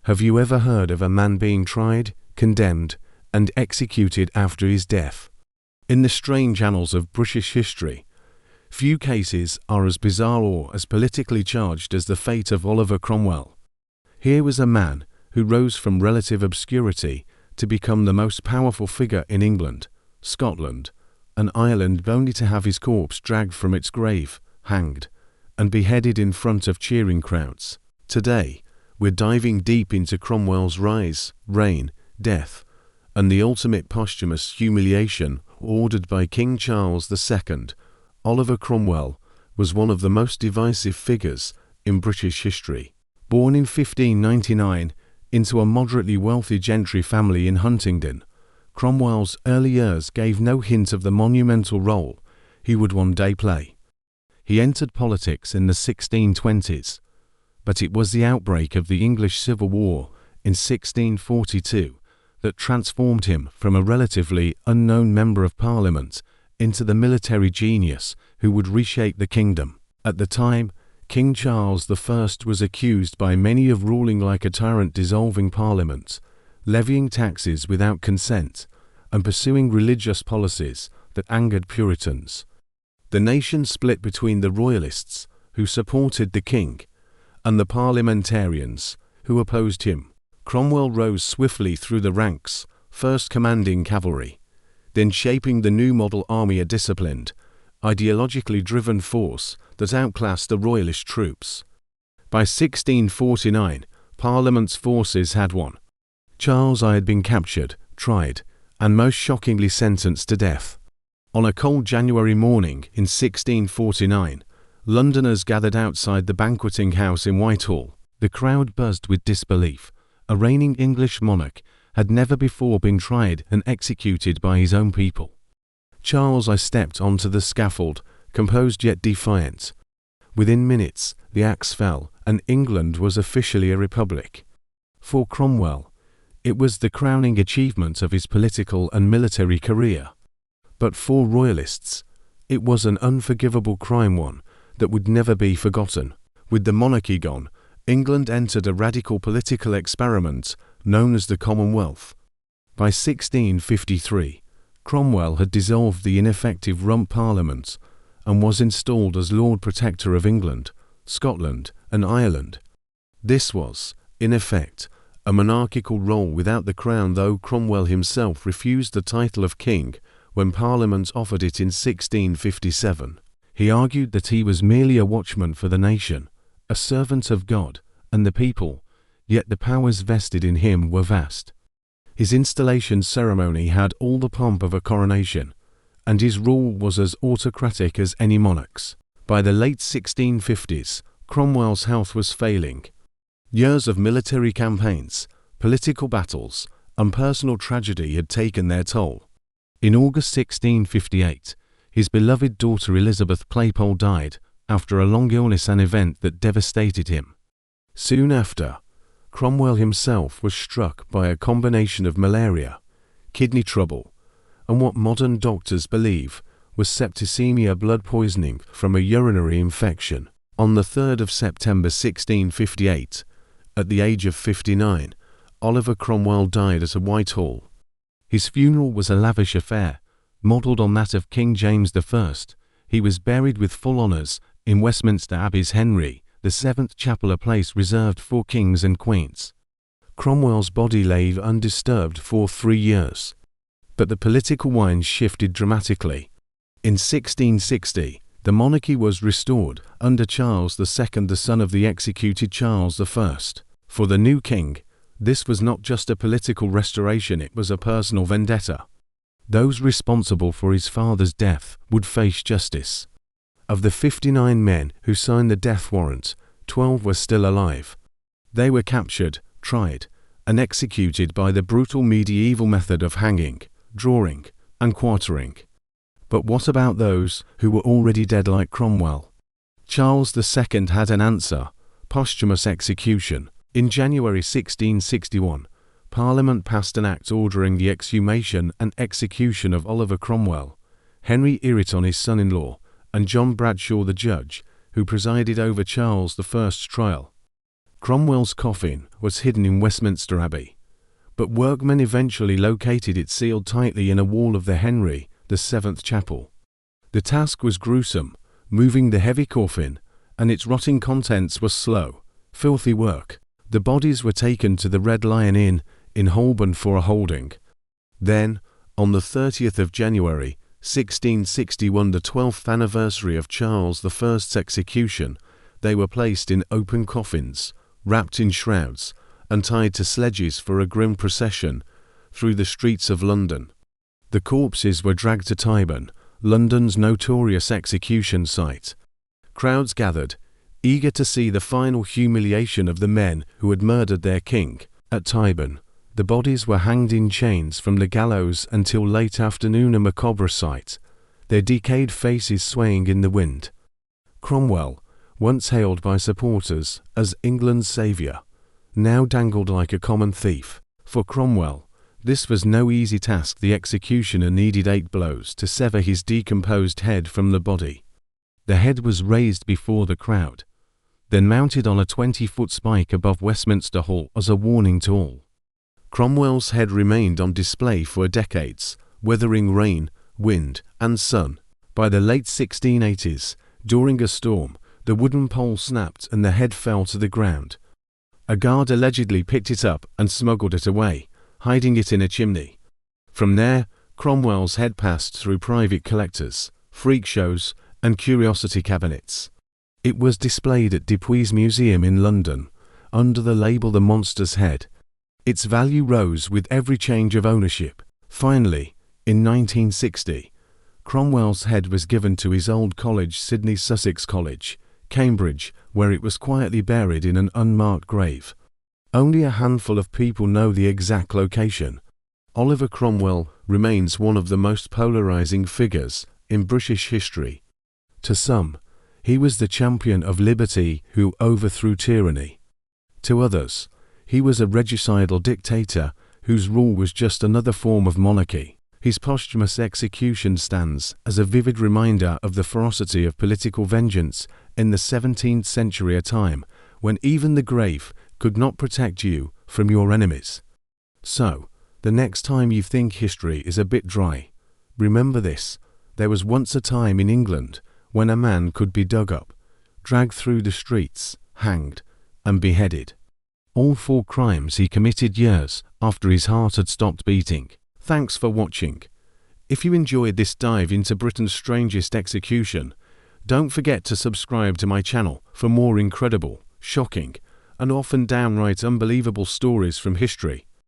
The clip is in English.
Have you ever heard of a man being tried, condemned, and executed after his death? In the strange annals of British history, few cases are as bizarre or as politically charged as the fate of Oliver Cromwell. Here was a man who rose from relative obscurity to become the most powerful figure in England, Scotland, and Ireland, only to have his corpse dragged from its grave, hanged, and beheaded in front of cheering crowds. Today, we're diving deep into Cromwell's rise, reign, death, and the ultimate posthumous humiliation ordered by King Charles II. Oliver Cromwell was one of the most divisive figures in British history. Born in 1599 into a moderately wealthy gentry family in Huntingdon, Cromwell's early years gave no hint of the monumental role he would one day play. He entered politics in the 1620s, but it was the outbreak of the English Civil War in 1642 that transformed him from a relatively unknown member of Parliament into the military genius who would reshape the kingdom. At the time, King Charles I was accused by many of ruling like a tyrant, dissolving Parliament, levying taxes without consent, and pursuing religious policies that angered Puritans. The nation split between the Royalists, who supported the king, and the parliamentarians, who opposed him. Cromwell rose swiftly through the ranks, first commanding cavalry, then shaping the new model army, a disciplined, ideologically driven force that outclassed the Royalist troops. By 1649, Parliament's forces had won. Charles I had been captured, tried, and most shockingly sentenced to death. On a cold January morning in 1649, Londoners gathered outside the banqueting house in Whitehall. The crowd buzzed with disbelief. A reigning English monarch had never before been tried and executed by his own people. Charles I stepped onto the scaffold, composed yet defiant. Within minutes, the axe fell, and England was officially a republic. For Cromwell, it was the crowning achievement of his political and military career. But for Royalists, it was an unforgivable crime, one that would never be forgotten. With the monarchy gone, England entered a radical political experiment known as the Commonwealth. By 1653, Cromwell had dissolved the ineffective Rump Parliament and was installed as Lord Protector of England, Scotland, and Ireland. This was, in effect, a monarchical role without the crown, though Cromwell himself refused the title of king when Parliament offered it in 1657. He argued that he was merely a watchman for the nation, a servant of God and the people, yet the powers vested in him were vast. His installation ceremony had all the pomp of a coronation, and his rule was as autocratic as any monarch's. By the late 1650s, Cromwell's health was failing. Years of military campaigns, political battles, and personal tragedy had taken their toll. In August 1658, his beloved daughter Elizabeth Claypole died after a long illness, an event that devastated him. Soon after, Cromwell himself was struck by a combination of malaria, kidney trouble, and what modern doctors believe was septicemia, blood poisoning from a urinary infection. On the 3rd of September 1658, at the age of 59, Oliver Cromwell died at Whitehall. His funeral was a lavish affair, modelled on that of King James I. He was buried with full honours in Westminster Abbey's Henry VII Chapel, a place reserved for kings and queens. Cromwell's body lay undisturbed for 3 years. But the political winds shifted dramatically. In 1660, the monarchy was restored under Charles II, the son of the executed Charles I. For the new king, this was not just a political restoration, it was a personal vendetta. Those responsible for his father's death would face justice. Of the 59 men who signed the death warrant, 12 were still alive. They were captured, tried, and executed by the brutal medieval method of hanging, drawing, and quartering. But what about those who were already dead like Cromwell? Charles II had an answer: posthumous execution. In January 1661, Parliament passed an act ordering the exhumation and execution of Oliver Cromwell. Henry Ireton, his son-in-law, and John Bradshaw, the judge, who presided over Charles I's trial. Cromwell's coffin was hidden in Westminster Abbey, but workmen eventually located it sealed tightly in a wall of the Henry VII Chapel. The task was gruesome, moving the heavy coffin, and its rotting contents was slow, filthy work. The bodies were taken to the Red Lion Inn in Holborn for a holding. Then, on the 30th of January, 1661, the 12th anniversary of Charles I's execution, they were placed in open coffins, wrapped in shrouds, and tied to sledges for a grim procession through the streets of London. The corpses were dragged to Tyburn, London's notorious execution site. Crowds gathered, eager to see the final humiliation of the men who had murdered their king. At Tyburn, the bodies were hanged in chains from the gallows until late afternoon, a macabre sight, their decayed faces swaying in the wind. Cromwell, once hailed by supporters as England's saviour, now dangled like a common thief. For Cromwell, this was no easy task. The executioner needed 8 blows to sever his decomposed head from the body. The head was raised before the crowd, then mounted on a 20-foot spike above Westminster Hall as a warning to all. Cromwell's head remained on display for decades, weathering rain, wind, and sun. By the late 1680s, during a storm, the wooden pole snapped and the head fell to the ground. A guard allegedly picked it up and smuggled it away, hiding it in a chimney. From there, Cromwell's head passed through private collectors, freak shows, and curiosity cabinets. It was displayed at Dupuis Museum in London, under the label The Monster's Head. Its value rose with every change of ownership. Finally, in 1960, Cromwell's head was given to his old college, Sidney Sussex College, Cambridge, where it was quietly buried in an unmarked grave. Only a handful of people know the exact location. Oliver Cromwell remains one of the most polarizing figures in British history. To some, he was the champion of liberty who overthrew tyranny. To others, he was a regicidal dictator whose rule was just another form of monarchy. His posthumous execution stands as a vivid reminder of the ferocity of political vengeance in the 17th century, a time when even the grave could not protect you from your enemies. So, the next time you think history is a bit dry, remember this: there was once a time in England when a man could be dug up, dragged through the streets, hanged, and beheaded, all for crimes he committed years after his heart had stopped beating. Thanks for watching. If you enjoyed this dive into Britain's strangest execution, don't forget to subscribe to my channel for more incredible, shocking, and often downright unbelievable stories from history.